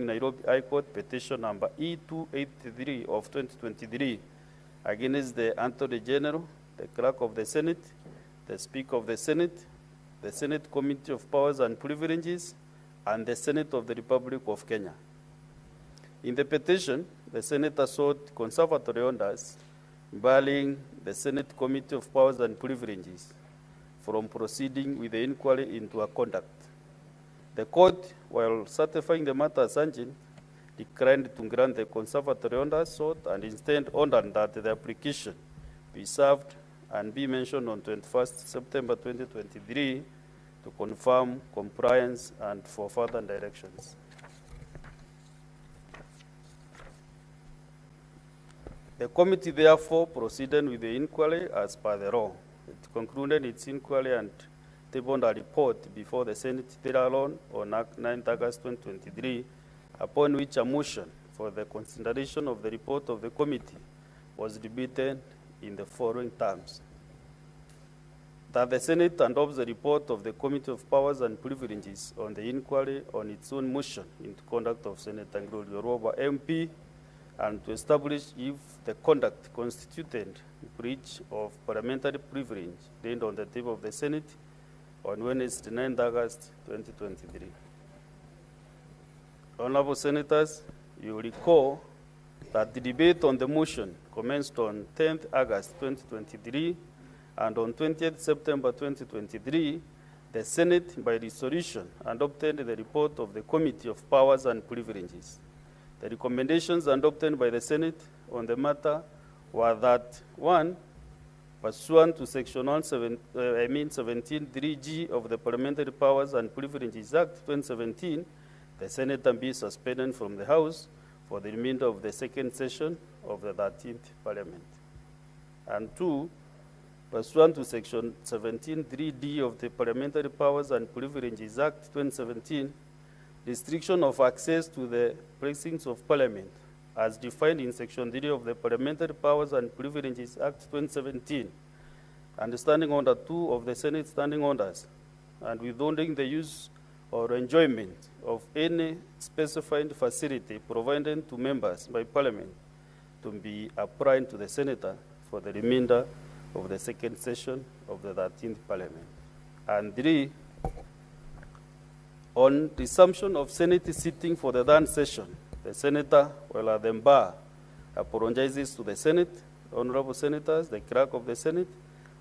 referring Nairobi High Court petition number E283 of 2023 against the Attorney General, the Clerk of the Senate, the Speaker of the Senate Committee of Powers and Privileges, and the Senate of the Republic of Kenya. In the petition, the Senator sought conservatory orders barring the Senate Committee of Powers and Privileges from proceeding with the inquiry into her conduct. The court, while certifying the matter as urgent, declined to grant the conservatory orders sought and instead ordered that the application be served and be mentioned on 21st September 2023 to confirm compliance and for further directions. The committee therefore proceeded with the inquiry as per the law. It concluded its inquiry and tabled a report before the Senate thereon on 9th August 2023, upon which a motion for the consideration of the report of the committee was debated in the following terms: that the Senate adopts the report of the Committee of Powers and Privileges on the inquiry on its own motion into conduct of Senator Gloria Orwoba MP, and to establish if the conduct constituted breach of parliamentary privilege laid on the table of the Senate on Wednesday, 9th August 2023. Honorable Senators, you recall that the debate on the motion commenced on 10th August 2023, and on 20th September 2023, the Senate, by resolution, adopted the report of the Committee of Powers and Privileges. The recommendations adopted by the Senate on the matter were that, 1, pursuant to Section 17(3)(g) of the Parliamentary Powers and Privileges Act 2017, the Senator be suspended from the House for the remainder of the second session of the 13th Parliament. And 2, pursuant to Section 17(3)(d) of the Parliamentary Powers and Privileges Act 2017, restriction of access to the precincts of Parliament, as defined in Section 3 of the Parliamentary Powers and Privileges Act 2017, and Standing Order 2 of the Senate Standing Orders, and withholding the use or enjoyment of any specified facility provided to members by Parliament to be applied to the Senator for the remainder of the second session of the 13th Parliament. And 3, on resumption of Senate sitting for the third session, the Senator, while at the bar, apologizes to the Senate, honorable Senators, the Clerk of the Senate,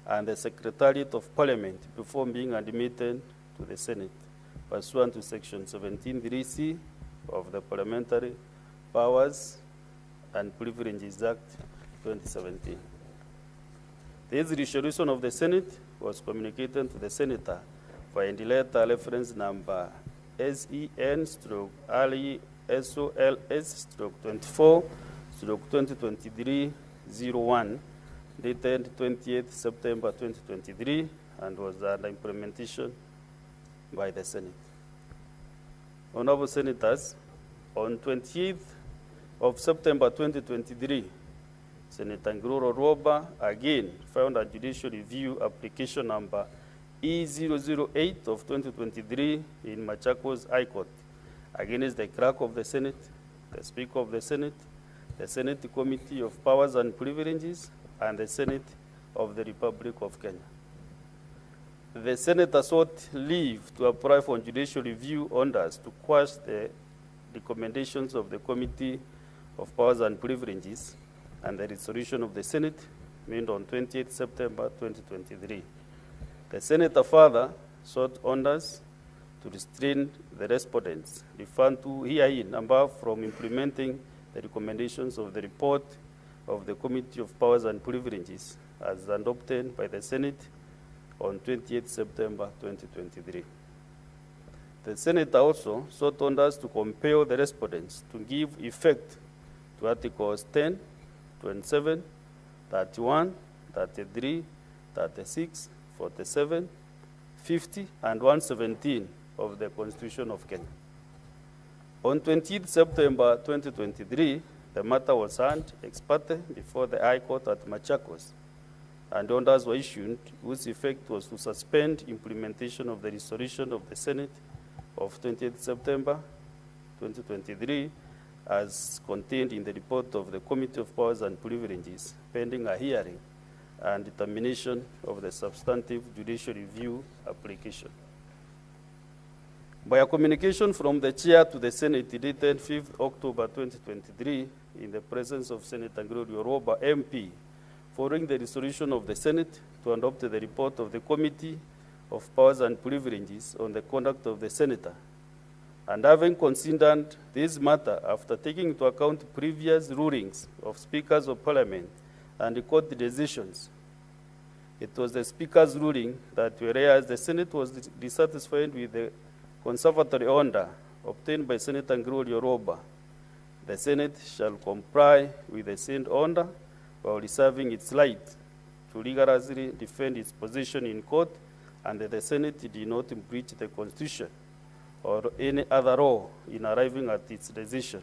and the Secretariat of Parliament before being admitted to the Senate, pursuant to Section 17(3)(c) of the Parliamentary Powers and Privileges Act 2017. This resolution of the Senate was communicated to the Senator by the letter reference number SEN/RESOLS/24/2023-01, dated 28th September 2023, and was under implementation by the Senate. Honorable Senators, on 28th of September 2023, Senator Gloria Orwoba again filed a judicial review application number E008 of 2023 in Machakos High Court against the Clerk of the Senate, the Speaker of the Senate Committee of Powers and Privileges, and the Senate of the Republic of Kenya. The Senator sought leave to apply for judicial review orders to quash the recommendations of the Committee of Powers and Privileges and the resolution of the Senate made on 28 September 2023. The Senator further sought orders to restrain the respondents referred to herein above from implementing the recommendations of the report of the Committee of Powers and Privileges as adopted by the Senate on 28 September 2023. The Senator also sought orders to compel the respondents to give effect to Articles 10, 27, 31, 33, 36, 47, 50, and 117 of the Constitution of Kenya. On 20th September 2023, the matter was heard ex parte before the High Court at Machakos, and orders were issued whose effect was to suspend implementation of the resolution of the Senate of 20th September 2023, as contained in the report of the Committee of Powers and Privileges, pending a hearing and determination of the substantive judicial review application. By a communication from the Chair to the Senate dated 5th October 2023, in the presence of Senator Gloria Orwoba MP, following the resolution of the Senate to adopt the report of the Committee of Powers and Privileges on the conduct of the Senator, and having considered this matter after taking into account previous rulings of Speakers of Parliament and the court decisions, it was the Speaker's ruling that whereas the Senate was dissatisfied with the conservatory order obtained by Senator Gloria Orwoba, the Senate shall comply with the said order while reserving its right to rigorously defend its position in court, and that the Senate did not breach the Constitution or any other law in arriving at its decision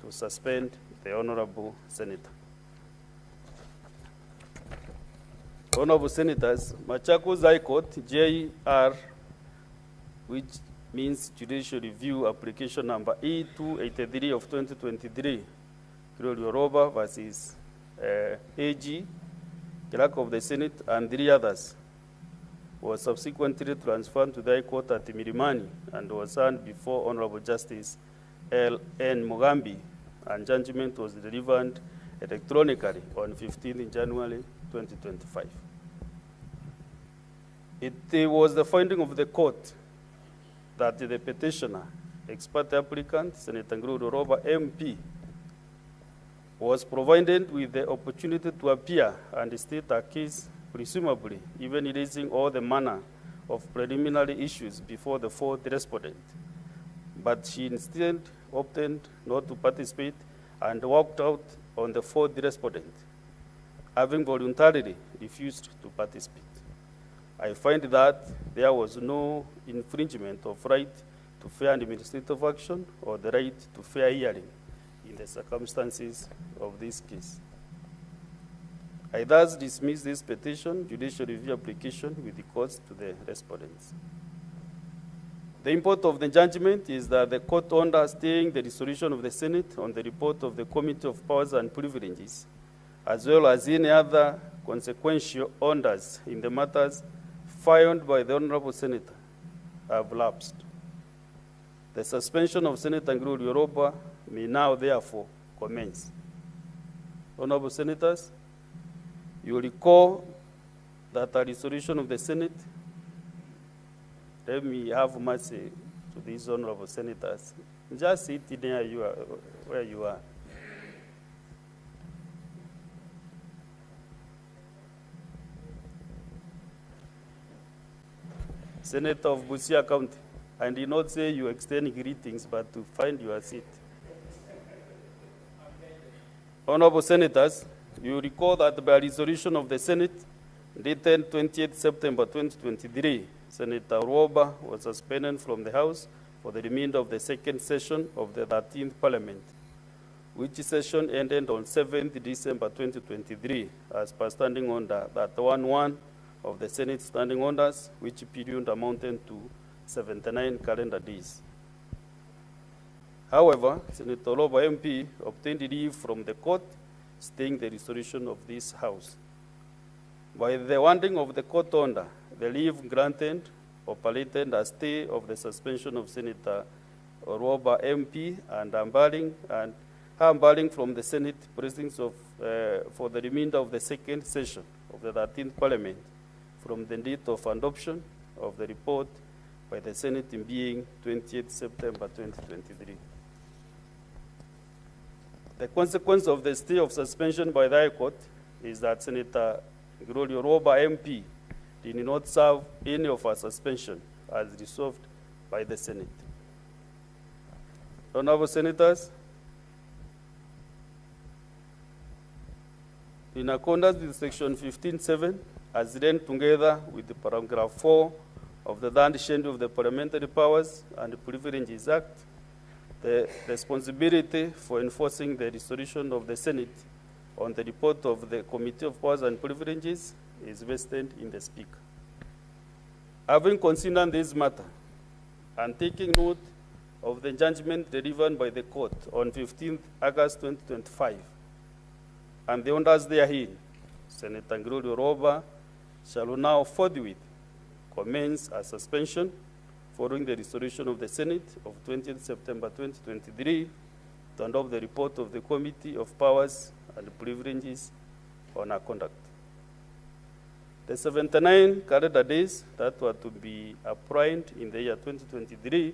to suspend the Honorable Senator. Honorable Senators, Machakos High Court, JR, which means Judicial Review Application number E283 of 2023, Gloria Orwoba versus AG, Clerk of the Senate, and 3 others, was subsequently transferred to the High Court at Milimani and was heard before Honorable Justice L.N. Mugambi, and judgment was delivered electronically on 15 January 2025. It was the finding of the court that the petitioner, ex parte applicant, Senator Gloria Orwoba MP, was provided with the opportunity to appear and state a case, presumably even raising all the manner of preliminary issues before the 4th respondent. But she instead opted not to participate and walked out on the 4th respondent, having voluntarily refused to participate. I find that there was no infringement of right to fair and administrative action or the right to fair hearing in the circumstances of this case. I thus dismiss this petition, judicial review application, with the courts to the respondents. The import of the judgment is that the court order staying the resolution of the Senate on the report of the Committee of Powers and Privileges, as well as any other consequential orders in the matters filed by the Honorable Senator, have lapsed. The suspension of Senator Gloria Orwoba may now therefore commence. Honorable Senators, you recall that a resolution of the Senate, let me have mercy to these honorable senators. Just sit there where you are. Senator of Busia County, I did not say you extend greetings, but to find your seat. Honorable Senators, you recall that by resolution of the Senate, dated 28 September 2023, Senator Orwoba was suspended from the House for the remainder of the 2nd session of the 13th Parliament, which session ended on 7th December 2023, as per standing order that 1-1 of the Senate standing orders, which period amounted to 79 calendar days. However, Senator Orwoba MP obtained leave from the court, staying the resolution of this House. By the wording of the court order, the leave granted operated a stay of the suspension of Senator Orwoba MP and unbarring from the Senate proceedings for the remainder of the 2nd session of the 13th Parliament, from the date of adoption of the report by the Senate in being 28 September 2023. The consequence of the stay of suspension by the High Court is that Senator Gloria Orwoba MP did not serve any of her suspension as resolved by the Senate. Honorable Senators, in accordance with Section 15(7), as read together with the paragraph 4 of the 3rd schedule of the Parliamentary Powers and Privileges Act, the responsibility for enforcing the resolution of the Senate on the report of the Committee of Powers and Privileges is vested in the Speaker. Having considered this matter and taking note of the judgment delivered by the court on 15th August 2025, and the orders therein, Senator Gloria Orwoba shall now forthwith commence a suspension following the resolution of the Senate of 20th September 2023 to adopt the report of the Committee of Powers and Privileges on her conduct. The 79 calendar days that were to be appointed in the year 2023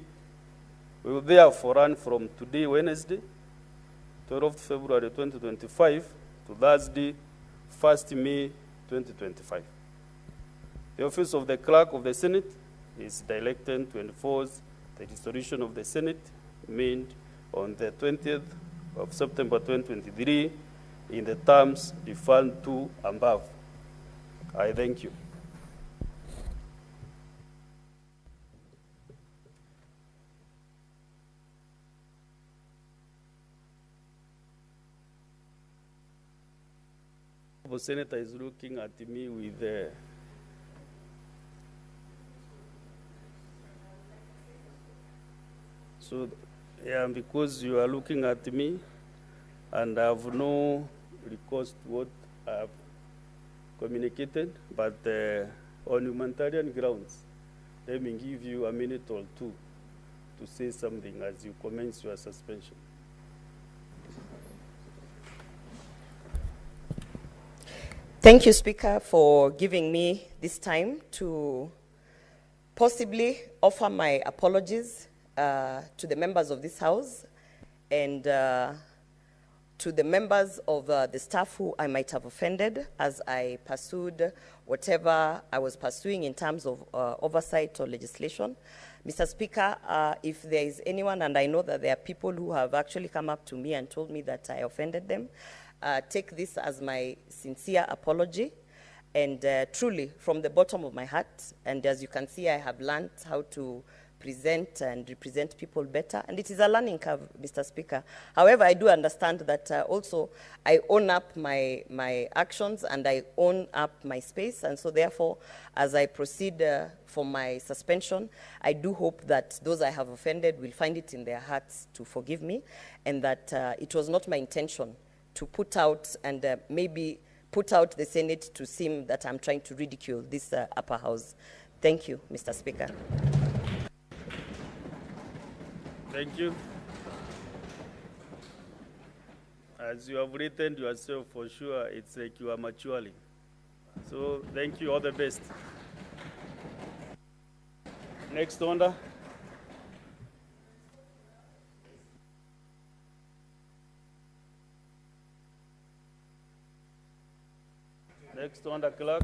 will therefore run from today, Wednesday, 12th February 2025, to Thursday, 1st May 2025. The office of the Clerk of the Senate is directed to enforce the resolution of the Senate made on the 20th of September 2023 in the terms defined to above. I thank you. The senator is looking at me with so yeah, because you are looking at me and I have no recourse to what I have communicated, but on humanitarian grounds, let me give you a minute or two to say something as you commence your suspension. Thank you, Speaker, for giving me this time to possibly offer my apologies to the members of this House and to the members of the staff who I might have offended as I pursued whatever I was pursuing in terms of oversight or legislation. Mr. Speaker, if there is anyone, and I know that there are people who have actually come up to me and told me that I offended them, take this as my sincere apology, and truly from the bottom of my heart. And as you can see, I have learned how to present and represent people better, and it is a learning curve, Mr. Speaker. However, I do understand that also I own up my actions and I own up my space, and so therefore, as I proceed for my suspension, I do hope that those I have offended will find it in their hearts to forgive me, and that it was not my intention to put out and maybe put out the Senate to seem that I'm trying to ridicule this upper house. Thank you, Mr. Speaker. Thank you. As you have written yourself, for sure, it's like you are maturing. So thank you, all the best. Next order. Next order, clerk.